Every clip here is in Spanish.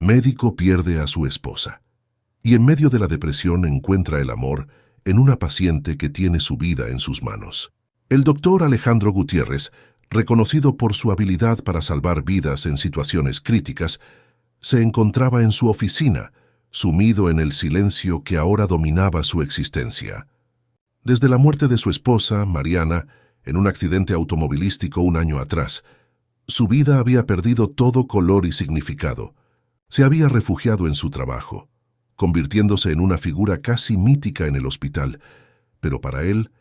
Médico pierde a su esposa. Y en medio de la depresión encuentra el amor en una paciente que tiene su vida en sus manos. El doctor Alejandro Gutiérrez, reconocido por su habilidad para salvar vidas en situaciones críticas, se encontraba en su oficina, sumido en el silencio que ahora dominaba su existencia. Desde la muerte de su esposa, Mariana, en un accidente automovilístico un año atrás, su vida había perdido todo color y significado. Se había refugiado en su trabajo, convirtiéndose en una figura casi mítica en el hospital, pero para él,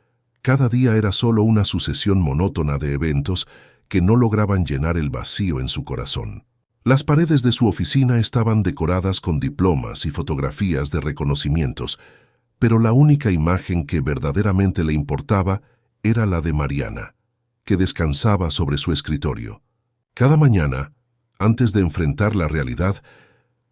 cada día era solo una sucesión monótona de eventos que no lograban llenar el vacío en su corazón. Las paredes de su oficina estaban decoradas con diplomas y fotografías de reconocimientos, pero la única imagen que verdaderamente le importaba era la de Mariana, que descansaba sobre su escritorio. Cada mañana, antes de enfrentar la realidad,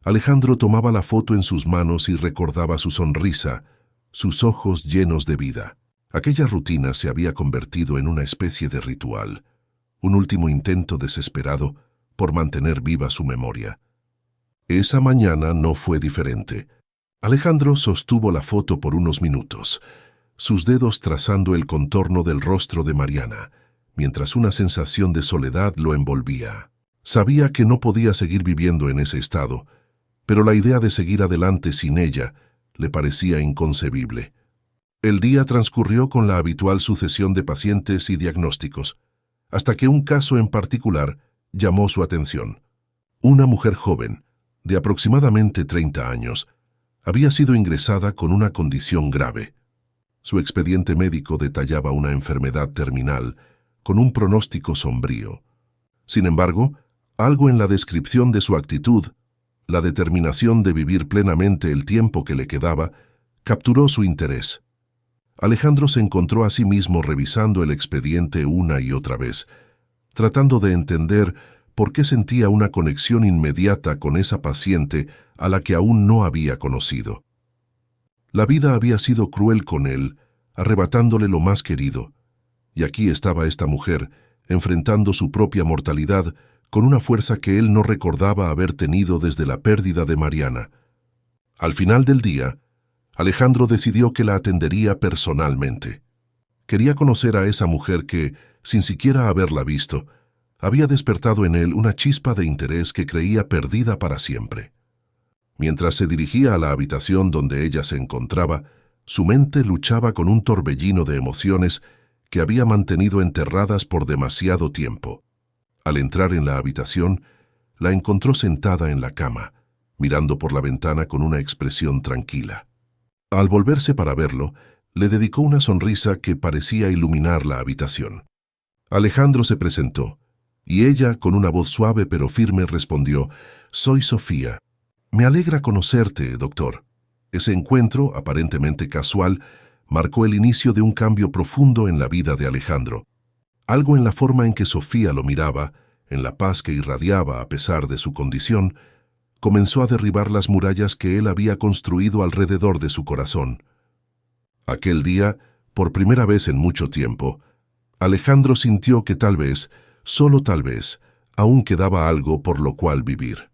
Alejandro tomaba la foto en sus manos y recordaba su sonrisa, sus ojos llenos de vida. Aquella rutina se había convertido en una especie de ritual, un último intento desesperado por mantener viva su memoria. Esa mañana no fue diferente. Alejandro sostuvo la foto por unos minutos, sus dedos trazando el contorno del rostro de Mariana, mientras una sensación de soledad lo envolvía. Sabía que no podía seguir viviendo en ese estado, pero la idea de seguir adelante sin ella le parecía inconcebible. El día transcurrió con la habitual sucesión de pacientes y diagnósticos, hasta que un caso en particular llamó su atención. Una mujer joven, de aproximadamente 30 años, había sido ingresada con una condición grave. Su expediente médico detallaba una enfermedad terminal, con un pronóstico sombrío. Sin embargo, algo en la descripción de su actitud, la determinación de vivir plenamente el tiempo que le quedaba, capturó su interés. Alejandro se encontró a sí mismo revisando el expediente una y otra vez, tratando de entender por qué sentía una conexión inmediata con esa paciente a la que aún no había conocido. La vida había sido cruel con él, arrebatándole lo más querido, y aquí estaba esta mujer, enfrentando su propia mortalidad con una fuerza que él no recordaba haber tenido desde la pérdida de Mariana. Al final del día, Alejandro decidió que la atendería personalmente. Quería conocer a esa mujer que, sin siquiera haberla visto, había despertado en él una chispa de interés que creía perdida para siempre. Mientras se dirigía a la habitación donde ella se encontraba, su mente luchaba con un torbellino de emociones que había mantenido enterradas por demasiado tiempo. Al entrar en la habitación, la encontró sentada en la cama, mirando por la ventana con una expresión tranquila. Al volverse para verlo, le dedicó una sonrisa que parecía iluminar la habitación. Alejandro se presentó, y ella, con una voz suave pero firme, respondió: «Soy Sofía. Me alegra conocerte, doctor». Ese encuentro, aparentemente casual, marcó el inicio de un cambio profundo en la vida de Alejandro. Algo en la forma en que Sofía lo miraba, en la paz que irradiaba a pesar de su condición, comenzó a derribar las murallas que él había construido alrededor de su corazón. Aquel día, por primera vez en mucho tiempo, Alejandro sintió que tal vez, solo tal vez, aún quedaba algo por lo cual vivir.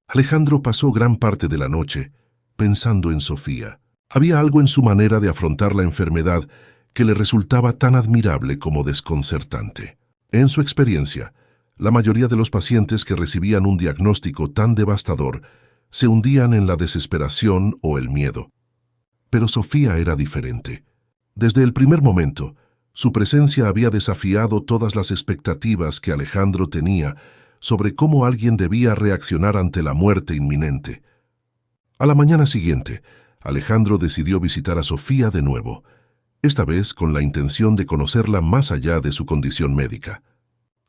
Alejandro pasó gran parte de la noche pensando en Sofía. Había algo en su manera de afrontar la enfermedad que le resultaba tan admirable como desconcertante. En su experiencia, la mayoría de los pacientes que recibían un diagnóstico tan devastador se hundían en la desesperación o el miedo. Pero Sofía era diferente. Desde el primer momento, su presencia había desafiado todas las expectativas que Alejandro tenía sobre cómo alguien debía reaccionar ante la muerte inminente. A la mañana siguiente, Alejandro decidió visitar a Sofía de nuevo, esta vez con la intención de conocerla más allá de su condición médica.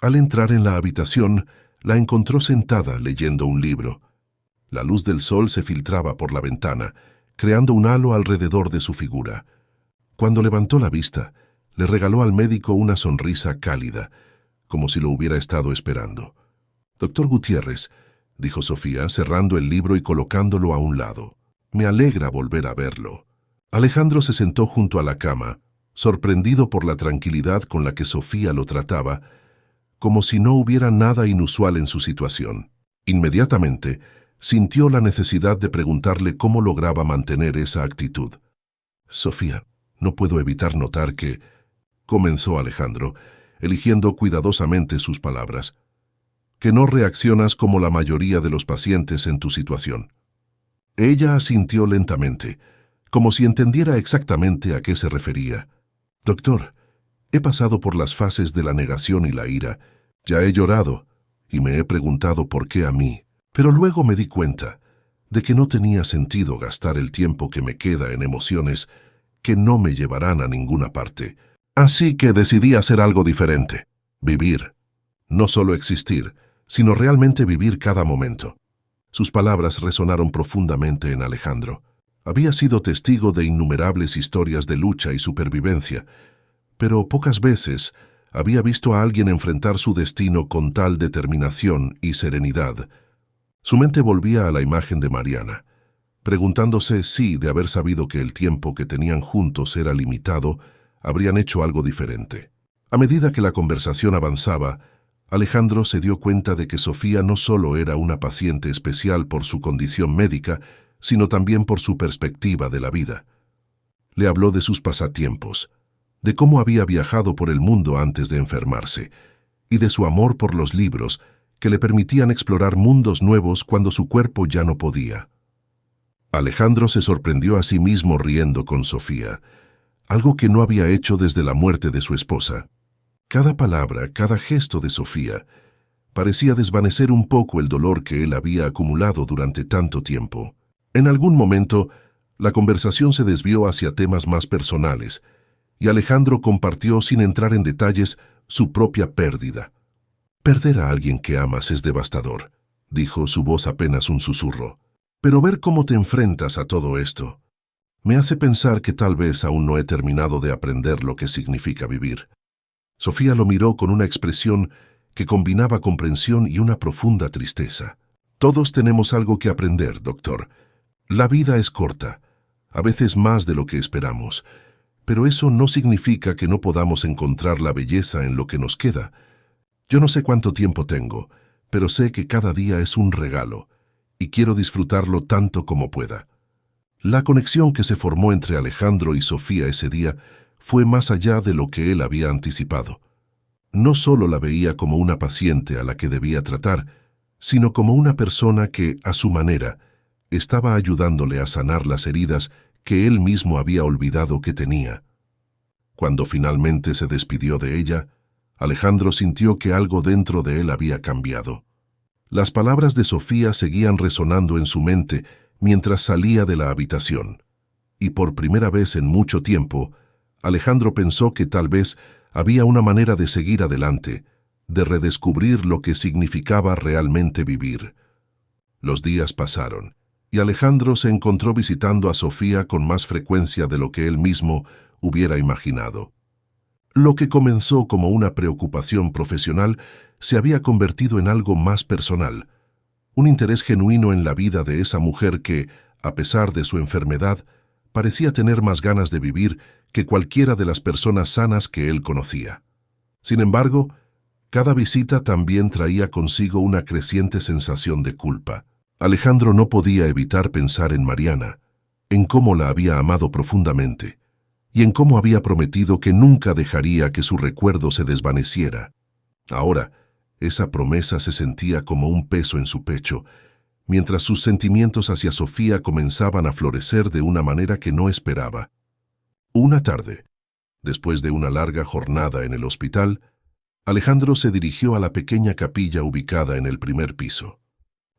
Al entrar en la habitación, la encontró sentada leyendo un libro. La luz del sol se filtraba por la ventana, creando un halo alrededor de su figura. Cuando levantó la vista, le regaló al médico una sonrisa cálida, como si lo hubiera estado esperando. «Doctor Gutiérrez», dijo Sofía, cerrando el libro y colocándolo a un lado. «Me alegra volver a verlo». Alejandro se sentó junto a la cama, sorprendido por la tranquilidad con la que Sofía lo trataba, como si no hubiera nada inusual en su situación. Inmediatamente, sintió la necesidad de preguntarle cómo lograba mantener esa actitud. «Sofía, no puedo evitar notar que…», comenzó Alejandro, eligiendo cuidadosamente sus palabras, «que no reaccionas como la mayoría de los pacientes en tu situación». Ella asintió lentamente, como si entendiera exactamente a qué se refería. «Doctor, he pasado por las fases de la negación y la ira. Ya he llorado y me he preguntado por qué a mí. Pero luego me di cuenta de que no tenía sentido gastar el tiempo que me queda en emociones que no me llevarán a ninguna parte. Así que decidí hacer algo diferente. Vivir. No solo existir, sino realmente vivir cada momento». Sus palabras resonaron profundamente en Alejandro. Había sido testigo de innumerables historias de lucha y supervivencia, pero pocas veces había visto a alguien enfrentar su destino con tal determinación y serenidad. Su mente volvía a la imagen de Mariana, preguntándose si, de haber sabido que el tiempo que tenían juntos era limitado, habrían hecho algo diferente. A medida que la conversación avanzaba, Alejandro se dio cuenta de que Sofía no solo era una paciente especial por su condición médica, sino también por su perspectiva de la vida. Le habló de sus pasatiempos, de cómo había viajado por el mundo antes de enfermarse, y de su amor por los libros que le permitían explorar mundos nuevos cuando su cuerpo ya no podía. Alejandro se sorprendió a sí mismo riendo con Sofía, algo que no había hecho desde la muerte de su esposa. Cada palabra, cada gesto de Sofía parecía desvanecer un poco el dolor que él había acumulado durante tanto tiempo. En algún momento, la conversación se desvió hacia temas más personales, y Alejandro compartió sin entrar en detalles su propia pérdida. «Perder a alguien que amas es devastador», dijo, su voz apenas un susurro. «Pero ver cómo te enfrentas a todo esto me hace pensar que tal vez aún no he terminado de aprender lo que significa vivir». Sofía lo miró con una expresión que combinaba comprensión y una profunda tristeza. «Todos tenemos algo que aprender, doctor. La vida es corta, a veces más de lo que esperamos, pero eso no significa que no podamos encontrar la belleza en lo que nos queda. Yo no sé cuánto tiempo tengo, pero sé que cada día es un regalo, y quiero disfrutarlo tanto como pueda». La conexión que se formó entre Alejandro y Sofía ese día fue más allá de lo que él había anticipado. No solo la veía como una paciente a la que debía tratar, sino como una persona que, a su manera, estaba ayudándole a sanar las heridas que él mismo había olvidado que tenía. Cuando finalmente se despidió de ella, Alejandro sintió que algo dentro de él había cambiado. Las palabras de Sofía seguían resonando en su mente mientras salía de la habitación, y por primera vez en mucho tiempo, Alejandro pensó que tal vez había una manera de seguir adelante, de redescubrir lo que significaba realmente vivir. Los días pasaron, y Alejandro se encontró visitando a Sofía con más frecuencia de lo que él mismo hubiera imaginado. Lo que comenzó como una preocupación profesional se había convertido en algo más personal, un interés genuino en la vida de esa mujer que, a pesar de su enfermedad, parecía tener más ganas de vivir que cualquiera de las personas sanas que él conocía. Sin embargo, cada visita también traía consigo una creciente sensación de culpa. Alejandro no podía evitar pensar en Mariana, en cómo la había amado profundamente, y en cómo había prometido que nunca dejaría que su recuerdo se desvaneciera. Ahora, esa promesa se sentía como un peso en su pecho, mientras sus sentimientos hacia Sofía comenzaban a florecer de una manera que no esperaba. Una tarde, después de una larga jornada en el hospital, Alejandro se dirigió a la pequeña capilla ubicada en el primer piso.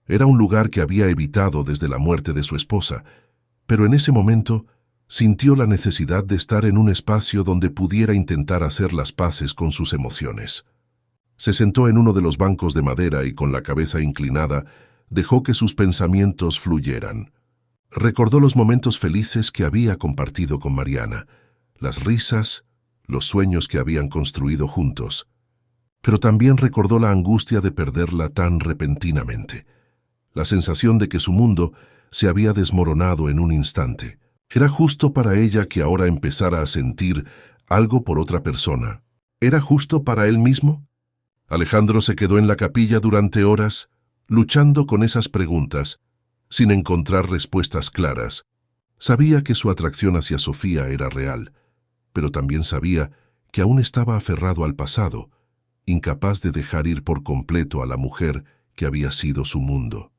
Era un lugar que había evitado desde la muerte de su esposa, pero en ese momento sintió la necesidad de estar en un espacio donde pudiera intentar hacer las paces con sus emociones. Se sentó en uno de los bancos de madera y con la cabeza inclinada, dejó que sus pensamientos fluyeran. Recordó los momentos felices que había compartido con Mariana, las risas, los sueños que habían construido juntos. Pero también recordó la angustia de perderla tan repentinamente, la sensación de que su mundo se había desmoronado en un instante. ¿Era justo para ella que ahora empezara a sentir algo por otra persona? ¿Era justo para él mismo? Alejandro se quedó en la capilla durante horas, luchando con esas preguntas, sin encontrar respuestas claras. Sabía que su atracción hacia Sofía era real, pero también sabía que aún estaba aferrado al pasado, incapaz de dejar ir por completo a la mujer que había sido su mundo.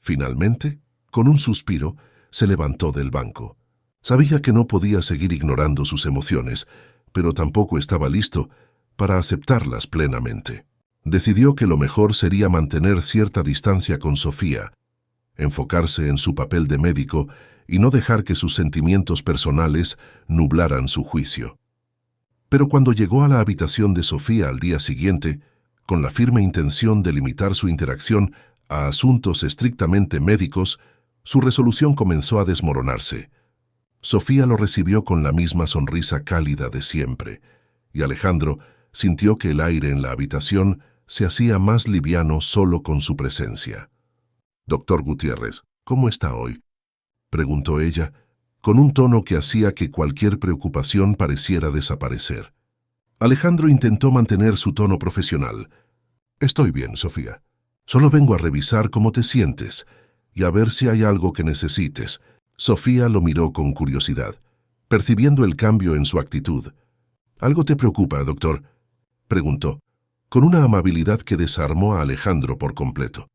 Finalmente, con un suspiro, se levantó del banco. Sabía que no podía seguir ignorando sus emociones, pero tampoco estaba listo para aceptarlas plenamente. Decidió que lo mejor sería mantener cierta distancia con Sofía, enfocarse en su papel de médico y no dejar que sus sentimientos personales nublaran su juicio. Pero cuando llegó a la habitación de Sofía al día siguiente, con la firme intención de limitar su interacción a asuntos estrictamente médicos, su resolución comenzó a desmoronarse. Sofía lo recibió con la misma sonrisa cálida de siempre, y Alejandro sintió que el aire en la habitación se hacía más liviano solo con su presencia. «Doctor Gutiérrez, ¿cómo está hoy?», preguntó ella, con un tono que hacía que cualquier preocupación pareciera desaparecer. Alejandro intentó mantener su tono profesional. «Estoy bien, Sofía. Solo vengo a revisar cómo te sientes y a ver si hay algo que necesites». Sofía lo miró con curiosidad, percibiendo el cambio en su actitud. «¿Algo te preocupa, doctor?», preguntó, con una amabilidad que desarmó a Alejandro por completo.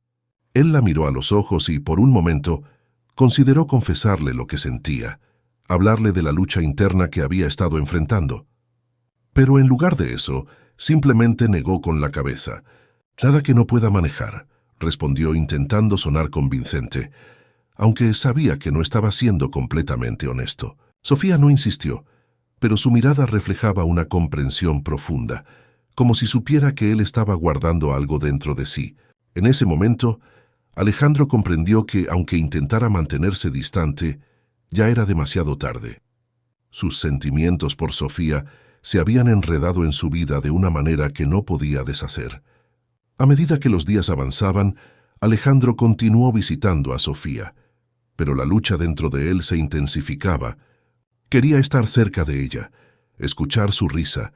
Él la miró a los ojos y, por un momento, consideró confesarle lo que sentía, hablarle de la lucha interna que había estado enfrentando. Pero en lugar de eso, simplemente negó con la cabeza. «Nada que no pueda manejar», respondió intentando sonar convincente, aunque sabía que no estaba siendo completamente honesto. Sofía no insistió, pero su mirada reflejaba una comprensión profunda, como si supiera que él estaba guardando algo dentro de sí. En ese momento, Alejandro comprendió que, aunque intentara mantenerse distante, ya era demasiado tarde. Sus sentimientos por Sofía se habían enredado en su vida de una manera que no podía deshacer. A medida que los días avanzaban, Alejandro continuó visitando a Sofía, pero la lucha dentro de él se intensificaba. Quería estar cerca de ella, escuchar su risa,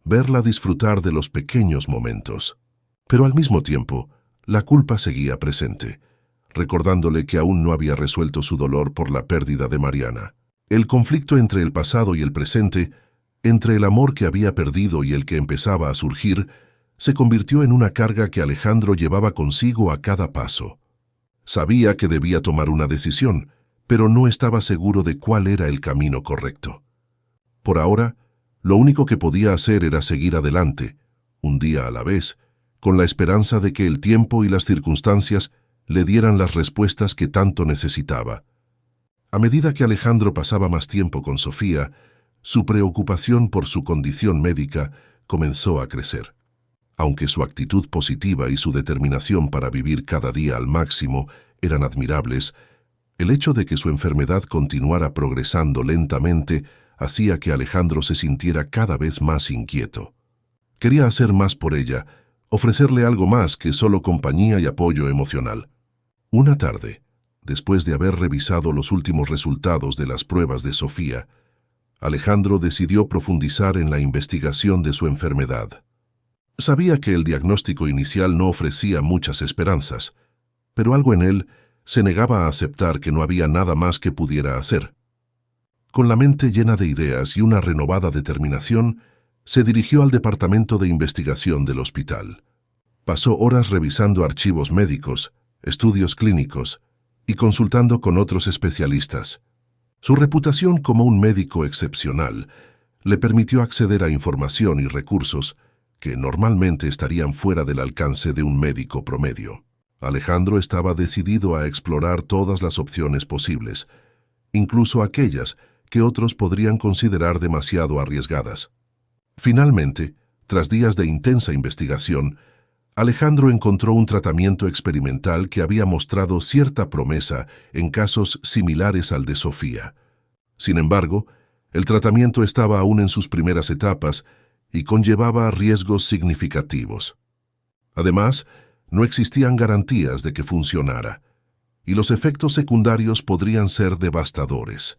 verla disfrutar de los pequeños momentos. Pero al mismo tiempo, la culpa seguía presente, recordándole que aún no había resuelto su dolor por la pérdida de Mariana. El conflicto entre el pasado y el presente, entre el amor que había perdido y el que empezaba a surgir, se convirtió en una carga que Alejandro llevaba consigo a cada paso. Sabía que debía tomar una decisión, pero no estaba seguro de cuál era el camino correcto. Por ahora, lo único que podía hacer era seguir adelante, un día a la vez, con la esperanza de que el tiempo y las circunstancias le dieran las respuestas que tanto necesitaba. A medida que Alejandro pasaba más tiempo con Sofía, su preocupación por su condición médica comenzó a crecer. Aunque su actitud positiva y su determinación para vivir cada día al máximo eran admirables, el hecho de que su enfermedad continuara progresando lentamente hacía que Alejandro se sintiera cada vez más inquieto. Quería hacer más por ella, ofrecerle algo más que solo compañía y apoyo emocional. Una tarde, después de haber revisado los últimos resultados de las pruebas de Sofía, Alejandro decidió profundizar en la investigación de su enfermedad. Sabía que el diagnóstico inicial no ofrecía muchas esperanzas, pero algo en él se negaba a aceptar que no había nada más que pudiera hacer. Con la mente llena de ideas y una renovada determinación, se dirigió al departamento de investigación del hospital. Pasó horas revisando archivos médicos, estudios clínicos y consultando con otros especialistas. Su reputación como un médico excepcional le permitió acceder a información y recursos que normalmente estarían fuera del alcance de un médico promedio. Alejandro estaba decidido a explorar todas las opciones posibles, incluso aquellas que otros podrían considerar demasiado arriesgadas. Finalmente, tras días de intensa investigación, Alejandro encontró un tratamiento experimental que había mostrado cierta promesa en casos similares al de Sofía. Sin embargo, el tratamiento estaba aún en sus primeras etapas y conllevaba riesgos significativos. Además, no existían garantías de que funcionara, y los efectos secundarios podrían ser devastadores.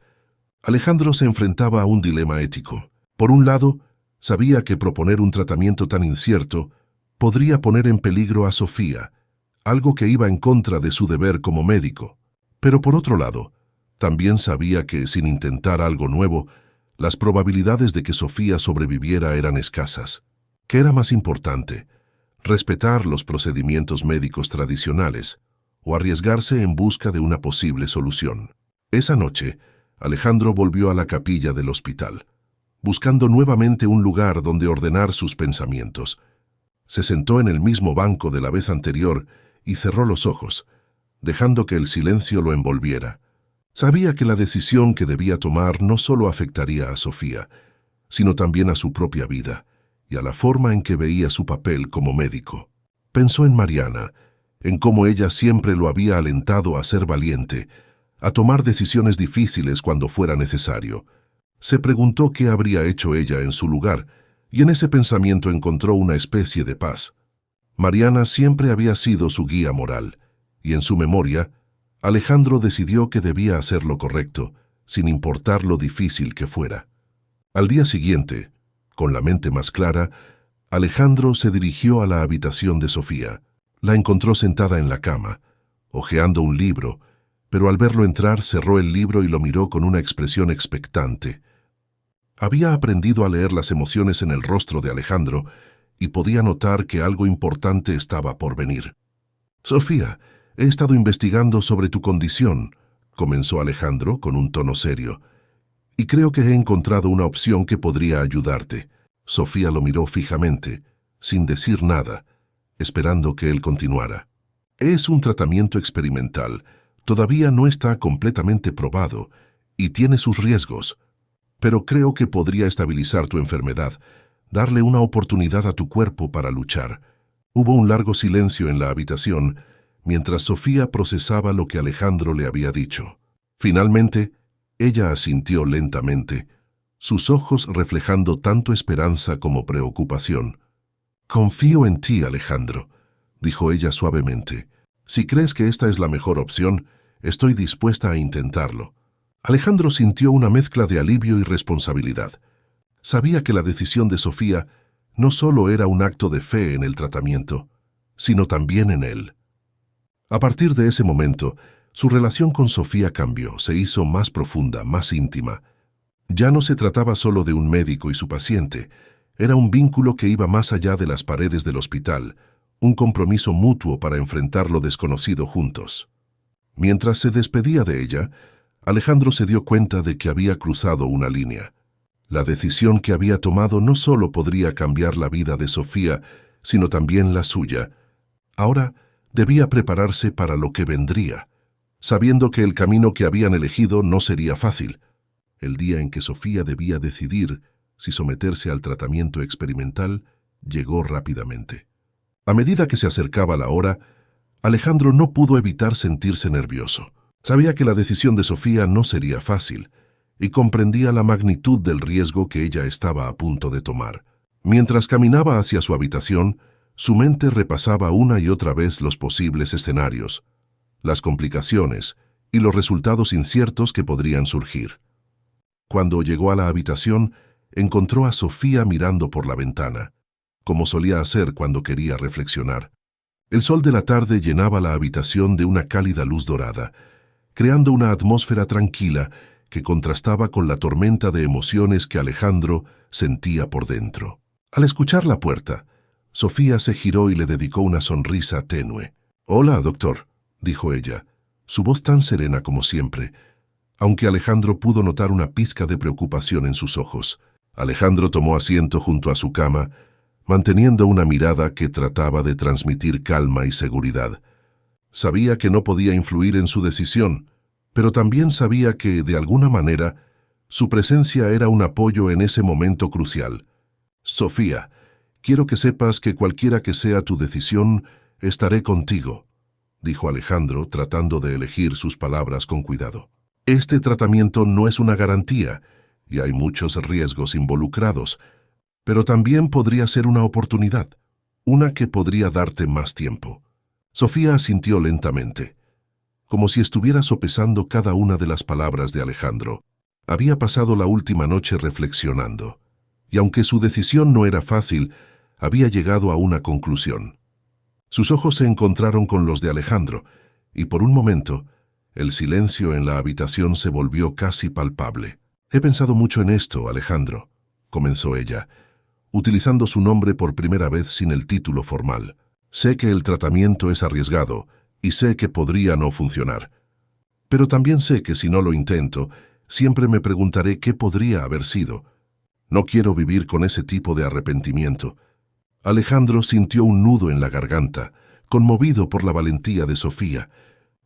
Alejandro se enfrentaba a un dilema ético. Por un lado, sabía que proponer un tratamiento tan incierto podría poner en peligro a Sofía, algo que iba en contra de su deber como médico. Pero por otro lado, también sabía que, sin intentar algo nuevo, las probabilidades de que Sofía sobreviviera eran escasas. ¿Qué era más importante? ¿Respetar los procedimientos médicos tradicionales o arriesgarse en busca de una posible solución? Esa noche, Alejandro volvió a la capilla del hospital, buscando nuevamente un lugar donde ordenar sus pensamientos. Se sentó en el mismo banco de la vez anterior y cerró los ojos, dejando que el silencio lo envolviera. Sabía que la decisión que debía tomar no solo afectaría a Sofía, sino también a su propia vida y a la forma en que veía su papel como médico. Pensó en Mariana, en cómo ella siempre lo había alentado a ser valiente, a tomar decisiones difíciles cuando fuera necesario. Se preguntó qué habría hecho ella en su lugar, y en ese pensamiento encontró una especie de paz. Mariana siempre había sido su guía moral, y en su memoria, Alejandro decidió que debía hacer lo correcto, sin importar lo difícil que fuera. Al día siguiente, con la mente más clara, Alejandro se dirigió a la habitación de Sofía. La encontró sentada en la cama, hojeando un libro, pero al verlo entrar cerró el libro y lo miró con una expresión expectante. Había aprendido a leer las emociones en el rostro de Alejandro y podía notar que algo importante estaba por venir. «Sofía, he estado investigando sobre tu condición», comenzó Alejandro con un tono serio, «y creo que he encontrado una opción que podría ayudarte». Sofía lo miró fijamente, sin decir nada, esperando que él continuara. «Es un tratamiento experimental. Todavía no está completamente probado y tiene sus riesgos. Pero creo que podría estabilizar tu enfermedad, darle una oportunidad a tu cuerpo para luchar». Hubo un largo silencio en la habitación, mientras Sofía procesaba lo que Alejandro le había dicho. Finalmente, ella asintió lentamente, sus ojos reflejando tanto esperanza como preocupación. «Confío en ti, Alejandro», dijo ella suavemente. «Si crees que esta es la mejor opción, estoy dispuesta a intentarlo». Alejandro sintió una mezcla de alivio y responsabilidad. Sabía que la decisión de Sofía no solo era un acto de fe en el tratamiento, sino también en él. A partir de ese momento, su relación con Sofía cambió, se hizo más profunda, más íntima. Ya no se trataba solo de un médico y su paciente, era un vínculo que iba más allá de las paredes del hospital, un compromiso mutuo para enfrentar lo desconocido juntos. Mientras se despedía de ella, Alejandro se dio cuenta de que había cruzado una línea. La decisión que había tomado no solo podría cambiar la vida de Sofía, sino también la suya. Ahora debía prepararse para lo que vendría, sabiendo que el camino que habían elegido no sería fácil. El día en que Sofía debía decidir si someterse al tratamiento experimental llegó rápidamente. A medida que se acercaba la hora, Alejandro no pudo evitar sentirse nervioso. Sabía que la decisión de Sofía no sería fácil y comprendía la magnitud del riesgo que ella estaba a punto de tomar. Mientras caminaba hacia su habitación, su mente repasaba una y otra vez los posibles escenarios, las complicaciones y los resultados inciertos que podrían surgir. Cuando llegó a la habitación, encontró a Sofía mirando por la ventana, como solía hacer cuando quería reflexionar. El sol de la tarde llenaba la habitación de una cálida luz dorada, creando una atmósfera tranquila que contrastaba con la tormenta de emociones que Alejandro sentía por dentro. Al escuchar la puerta, Sofía se giró y le dedicó una sonrisa tenue. «Hola, doctor», dijo ella, su voz tan serena como siempre, aunque Alejandro pudo notar una pizca de preocupación en sus ojos. Alejandro tomó asiento junto a su cama, manteniendo una mirada que trataba de transmitir calma y seguridad. Sabía que no podía influir en su decisión, pero también sabía que, de alguna manera, su presencia era un apoyo en ese momento crucial. «Sofía, quiero que sepas que cualquiera que sea tu decisión, estaré contigo», dijo Alejandro, tratando de elegir sus palabras con cuidado. «Este tratamiento no es una garantía, y hay muchos riesgos involucrados, pero también podría ser una oportunidad, una que podría darte más tiempo». Sofía asintió lentamente, como si estuviera sopesando cada una de las palabras de Alejandro. Había pasado la última noche reflexionando, y aunque su decisión no era fácil, había llegado a una conclusión. Sus ojos se encontraron con los de Alejandro, y por un momento, El silencio en la habitación se volvió casi palpable. «He pensado mucho en esto, Alejandro», comenzó ella, utilizando su nombre por primera vez sin el título formal. «Sé que el tratamiento es arriesgado y sé que podría no funcionar. Pero también sé que si no lo intento, siempre me preguntaré qué podría haber sido. No quiero vivir con ese tipo de arrepentimiento». Alejandro sintió un nudo en la garganta, conmovido por la valentía de Sofía.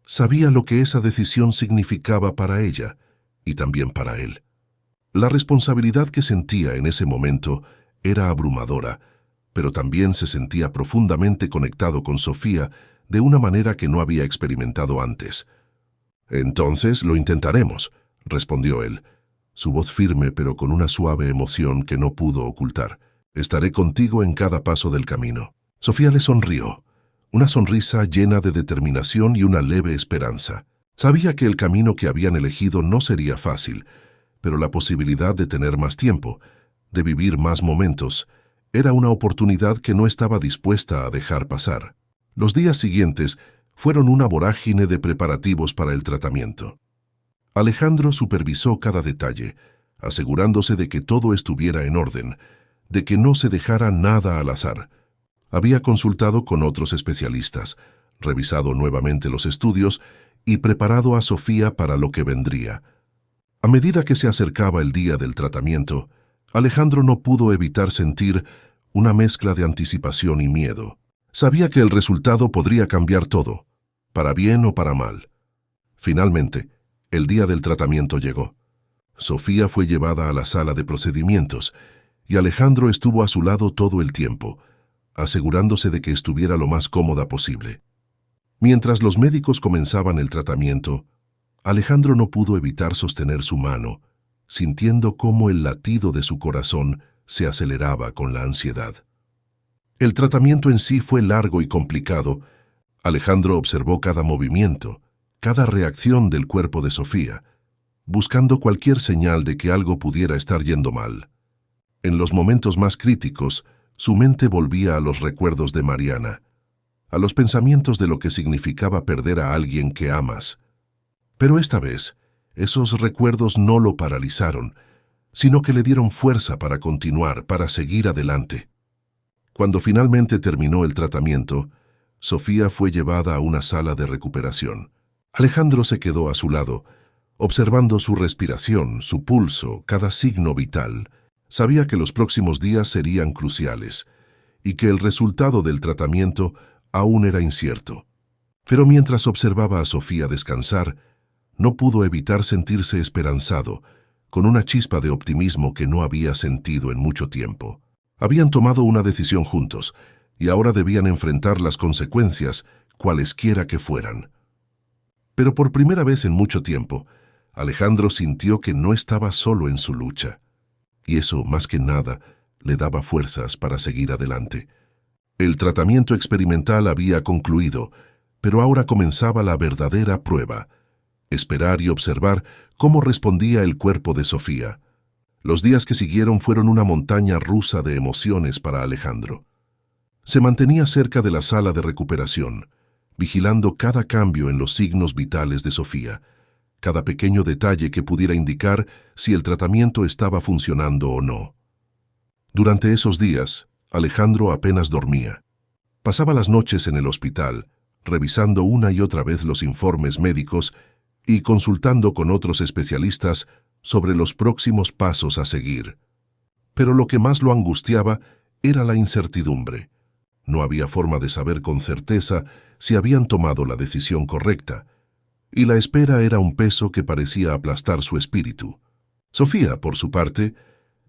Sabía lo que esa decisión significaba para ella y también para él. La responsabilidad que sentía en ese momento era abrumadora, pero también se sentía profundamente conectado con Sofía de una manera que no había experimentado antes. «Entonces lo intentaremos», respondió él, su voz firme pero con una suave emoción que no pudo ocultar. «Estaré contigo en cada paso del camino». Sofía le sonrió, una sonrisa llena de determinación y una leve esperanza. Sabía que el camino que habían elegido no sería fácil, pero la posibilidad de tener más tiempo, de vivir más momentos, era una oportunidad que no estaba dispuesta a dejar pasar. Los días siguientes fueron una vorágine de preparativos para el tratamiento. Alejandro supervisó cada detalle, asegurándose de que todo estuviera en orden, de que no se dejara nada al azar. Había consultado con otros especialistas, revisado nuevamente los estudios y preparado a Sofía para lo que vendría. A medida que se acercaba el día del tratamiento, Alejandro no pudo evitar sentir una mezcla de anticipación y miedo. Sabía que el resultado podría cambiar todo, para bien o para mal. Finalmente, el día del tratamiento llegó. Sofía fue llevada a la sala de procedimientos y Alejandro estuvo a su lado todo el tiempo, asegurándose de que estuviera lo más cómoda posible. Mientras los médicos comenzaban el tratamiento, Alejandro no pudo evitar sostener su mano, sintiendo cómo el latido de su corazón se aceleraba con la ansiedad. El tratamiento en sí fue largo y complicado. Alejandro observó cada movimiento, cada reacción del cuerpo de Sofía, buscando cualquier señal de que algo pudiera estar yendo mal. En los momentos más críticos, su mente volvía a los recuerdos de Mariana, a los pensamientos de lo que significaba perder a alguien que amas. Pero esta vez, esos recuerdos no lo paralizaron, sino que le dieron fuerza para continuar, para seguir adelante. Cuando finalmente terminó el tratamiento, Sofía fue llevada a una sala de recuperación. Alejandro se quedó a su lado, observando su respiración, su pulso, cada signo vital. Sabía que los próximos días serían cruciales y que el resultado del tratamiento aún era incierto. Pero mientras observaba a Sofía descansar, no pudo evitar sentirse esperanzado, con una chispa de optimismo que no había sentido en mucho tiempo. Habían tomado una decisión juntos y ahora debían enfrentar las consecuencias, cualesquiera que fueran. Pero por primera vez en mucho tiempo, Alejandro sintió que no estaba solo en su lucha. Y eso, más que nada, le daba fuerzas para seguir adelante. El tratamiento experimental había concluido, pero ahora comenzaba la verdadera prueba: esperar y observar cómo respondía el cuerpo de Sofía. Los días que siguieron fueron una montaña rusa de emociones para Alejandro. Se mantenía cerca de la sala de recuperación, vigilando cada cambio en los signos vitales de Sofía, cada pequeño detalle que pudiera indicar si el tratamiento estaba funcionando o no. Durante esos días, Alejandro apenas dormía. Pasaba las noches en el hospital, revisando una y otra vez los informes médicos y consultando con otros especialistas sobre los próximos pasos a seguir. Pero lo que más lo angustiaba era la incertidumbre. No había forma de saber con certeza si habían tomado la decisión correcta, y la espera era un peso que parecía aplastar su espíritu. Sofía, por su parte,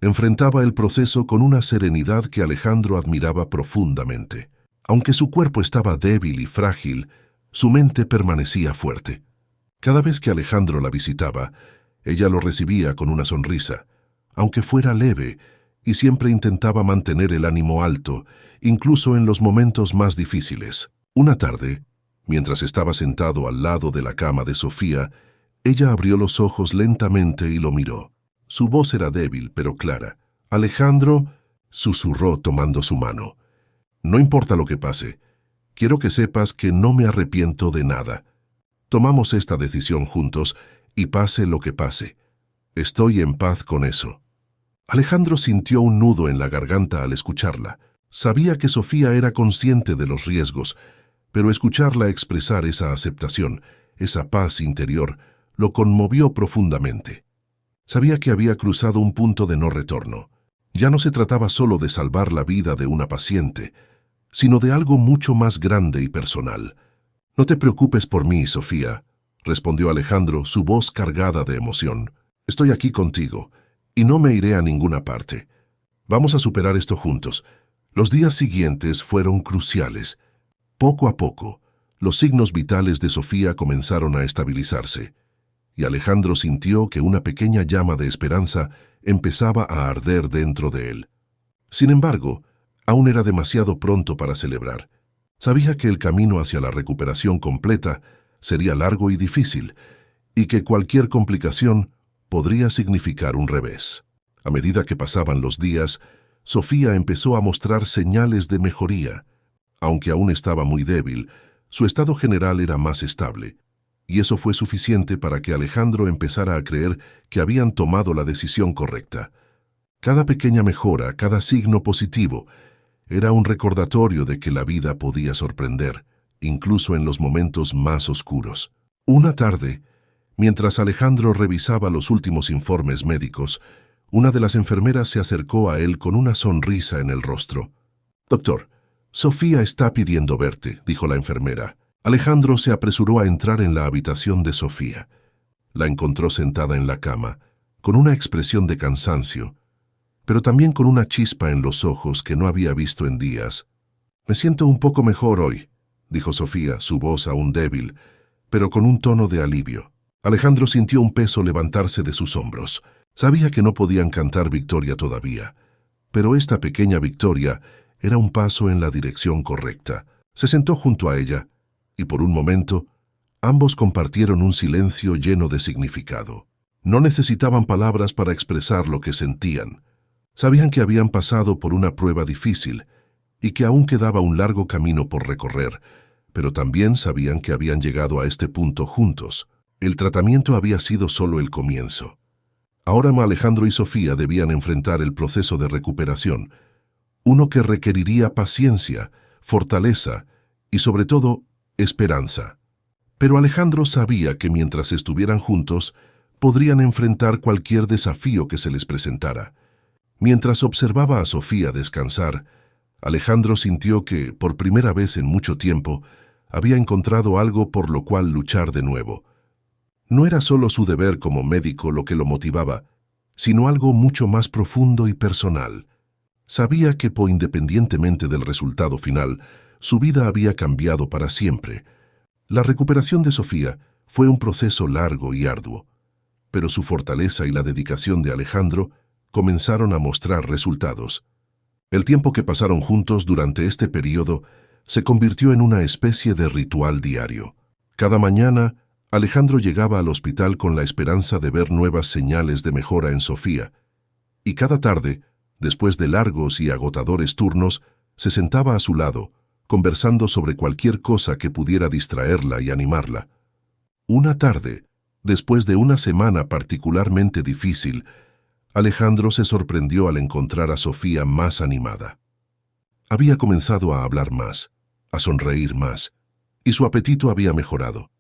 enfrentaba el proceso con una serenidad que Alejandro admiraba profundamente. Aunque su cuerpo estaba débil y frágil, su mente permanecía fuerte. Cada vez que Alejandro la visitaba, ella lo recibía con una sonrisa, aunque fuera leve, y siempre intentaba mantener el ánimo alto, incluso en los momentos más difíciles. Una tarde, mientras estaba sentado al lado de la cama de Sofía, ella abrió los ojos lentamente y lo miró. Su voz era débil pero clara. «Alejandro», susurró tomando su mano, «no importa lo que pase, quiero que sepas que no me arrepiento de nada. Tomamos esta decisión juntos y pase lo que pase. Estoy en paz con eso. Alejandro sintió un nudo en la garganta al escucharla. Sabía que Sofía era consciente de los riesgos, pero escucharla expresar esa aceptación, esa paz interior, lo conmovió profundamente. Sabía que había cruzado un punto de no retorno. Ya no se trataba solo de salvar la vida de una paciente, sino de algo mucho más grande y personal. «No te preocupes por mí, Sofía», respondió Alejandro, su voz cargada de emoción. «Estoy aquí contigo, y no me iré a ninguna parte. Vamos a superar esto juntos». Los días siguientes fueron cruciales. Poco a poco, los signos vitales de Sofía comenzaron a estabilizarse, y Alejandro sintió que una pequeña llama de esperanza empezaba a arder dentro de él. Sin embargo, aún era demasiado pronto para celebrar. Sabía que el camino hacia la recuperación completa sería largo y difícil, y que cualquier complicación podría significar un revés. A medida que pasaban los días, Sofía empezó a mostrar señales de mejoría. Aunque aún estaba muy débil, su estado general era más estable, y eso fue suficiente para que Alejandro empezara a creer que habían tomado la decisión correcta. Cada pequeña mejora, cada signo positivo, era un recordatorio de que la vida podía sorprender, incluso en los momentos más oscuros. Una tarde, mientras Alejandro revisaba los últimos informes médicos, una de las enfermeras se acercó a él con una sonrisa en el rostro. «Doctor, Sofía está pidiendo verte», dijo la enfermera. Alejandro se apresuró a entrar en la habitación de Sofía. La encontró sentada en la cama, con una expresión de cansancio, pero también con una chispa en los ojos que no había visto en días. «Me siento un poco mejor hoy», dijo Sofía, su voz aún débil, pero con un tono de alivio. Alejandro sintió un peso levantarse de sus hombros. Sabía que no podían cantar victoria todavía, pero esta pequeña victoria era un paso en la dirección correcta. Se sentó junto a ella, y por un momento, ambos compartieron un silencio lleno de significado. No necesitaban palabras para expresar lo que sentían. Sabían que habían pasado por una prueba difícil, y que aún quedaba un largo camino por recorrer, pero también sabían que habían llegado a este punto juntos. El tratamiento había sido solo el comienzo. Ahora Alejandro y Sofía debían enfrentar el proceso de recuperación, uno que requeriría paciencia, fortaleza y, sobre todo, esperanza. Pero Alejandro sabía que mientras estuvieran juntos, podrían enfrentar cualquier desafío que se les presentara. Mientras observaba a Sofía descansar, Alejandro sintió que, por primera vez en mucho tiempo, había encontrado algo por lo cual luchar de nuevo. No era solo su deber como médico lo que lo motivaba, sino algo mucho más profundo y personal. Sabía que, independientemente del resultado final, su vida había cambiado para siempre. La recuperación de Sofía fue un proceso largo y arduo, pero su fortaleza y la dedicación de Alejandro comenzaron a mostrar resultados. El tiempo que pasaron juntos durante este periodo se convirtió en una especie de ritual diario. Cada mañana, Alejandro llegaba al hospital con la esperanza de ver nuevas señales de mejora en Sofía, y cada tarde, después de largos y agotadores turnos, se sentaba a su lado, conversando sobre cualquier cosa que pudiera distraerla y animarla. Una tarde, después de una semana particularmente difícil, Alejandro se sorprendió al encontrar a Sofía más animada. Había comenzado a hablar más, a sonreír más, y su apetito había mejorado.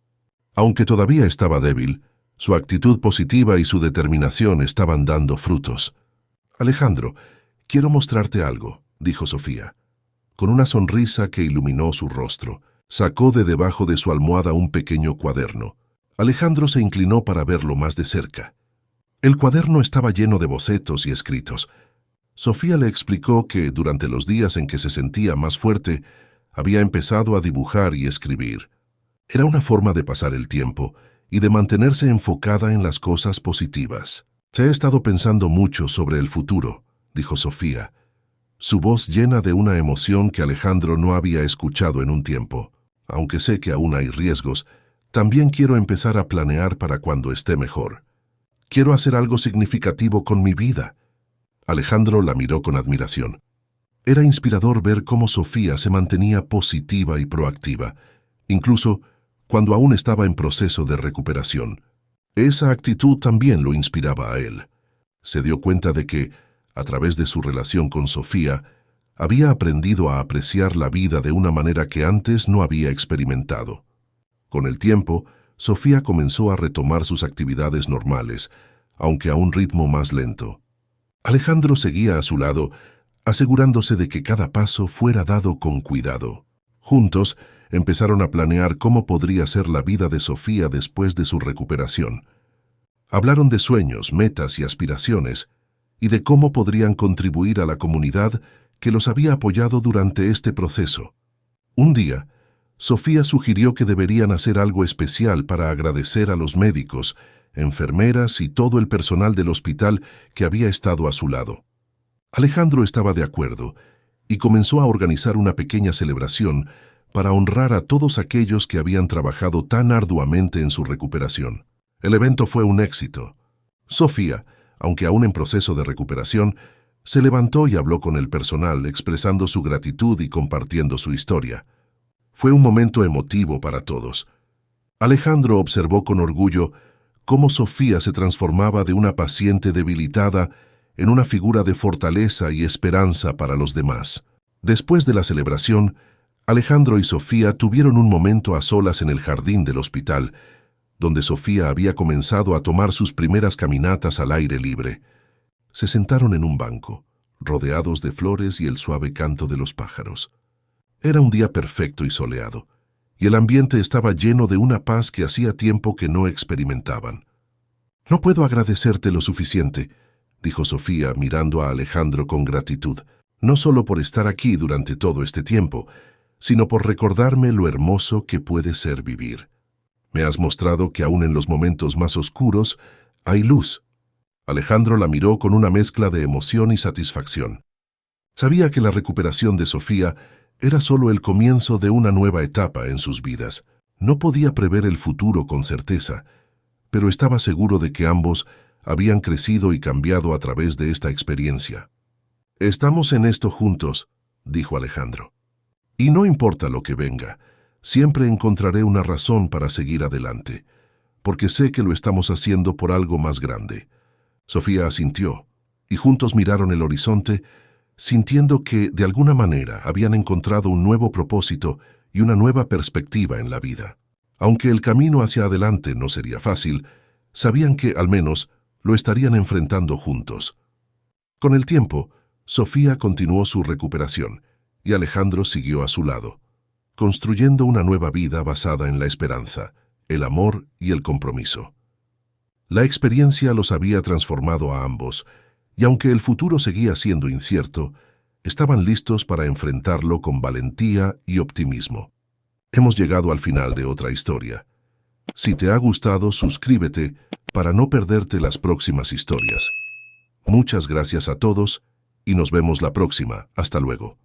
Aunque todavía estaba débil, su actitud positiva y su determinación estaban dando frutos. «Alejandro, quiero mostrarte algo», dijo Sofía. Con una sonrisa que iluminó su rostro, sacó de debajo de su almohada un pequeño cuaderno. Alejandro se inclinó para verlo más de cerca. El cuaderno estaba lleno de bocetos y escritos. Sofía le explicó que, durante los días en que se sentía más fuerte, había empezado a dibujar y escribir. Era una forma de pasar el tiempo y de mantenerse enfocada en las cosas positivas. «He estado pensando mucho sobre el futuro», dijo Sofía, su voz llena de una emoción que Alejandro no había escuchado en un tiempo. «Aunque sé que aún hay riesgos, también quiero empezar a planear para cuando esté mejor. Quiero hacer algo significativo con mi vida». Alejandro la miró con admiración. Era inspirador ver cómo Sofía se mantenía positiva y proactiva, incluso cuando aún estaba en proceso de recuperación. Esa actitud también lo inspiraba a él. Se dio cuenta de que, a través de su relación con Sofía, había aprendido a apreciar la vida de una manera que antes no había experimentado. Con el tiempo, Sofía comenzó a retomar sus actividades normales, aunque a un ritmo más lento. Alejandro seguía a su lado, asegurándose de que cada paso fuera dado con cuidado. Juntos, empezaron a planear cómo podría ser la vida de Sofía después de su recuperación. Hablaron de sueños, metas y aspiraciones, y de cómo podrían contribuir a la comunidad que los había apoyado durante este proceso. Un día, Sofía sugirió que deberían hacer algo especial para agradecer a los médicos, enfermeras y todo el personal del hospital que había estado a su lado. Alejandro estaba de acuerdo y comenzó a organizar una pequeña celebración para honrar a todos aquellos que habían trabajado tan arduamente en su recuperación. El evento fue un éxito. Sofía, aunque aún en proceso de recuperación, se levantó y habló con el personal, expresando su gratitud y compartiendo su historia. Fue un momento emotivo para todos. Alejandro observó con orgullo cómo Sofía se transformaba de una paciente debilitada en una figura de fortaleza y esperanza para los demás. Después de la celebración, Alejandro y Sofía tuvieron un momento a solas en el jardín del hospital, donde Sofía había comenzado a tomar sus primeras caminatas al aire libre. Se sentaron en un banco, rodeados de flores y el suave canto de los pájaros. Era un día perfecto y soleado, y el ambiente estaba lleno de una paz que hacía tiempo que no experimentaban. «No puedo agradecerte lo suficiente», dijo Sofía mirando a Alejandro con gratitud, «no solo por estar aquí durante todo este tiempo, sino por recordarme lo hermoso que puede ser vivir. Me has mostrado que aún en los momentos más oscuros hay luz». Alejandro la miró con una mezcla de emoción y satisfacción. Sabía que la recuperación de Sofía era solo el comienzo de una nueva etapa en sus vidas. No podía prever el futuro con certeza, pero estaba seguro de que ambos habían crecido y cambiado a través de esta experiencia. «Estamos en esto juntos», dijo Alejandro. «Y no importa lo que venga, siempre encontraré una razón para seguir adelante, porque sé que lo estamos haciendo por algo más grande». Sofía asintió, y juntos miraron el horizonte, sintiendo que, de alguna manera, habían encontrado un nuevo propósito y una nueva perspectiva en la vida. Aunque el camino hacia adelante no sería fácil, sabían que, al menos, lo estarían enfrentando juntos. Con el tiempo, Sofía continuó su recuperación, y Alejandro siguió a su lado, construyendo una nueva vida basada en la esperanza, el amor y el compromiso. La experiencia los había transformado a ambos, y aunque el futuro seguía siendo incierto, estaban listos para enfrentarlo con valentía y optimismo. Hemos llegado al final de otra historia. Si te ha gustado, suscríbete para no perderte las próximas historias. Muchas gracias a todos y nos vemos la próxima. Hasta luego.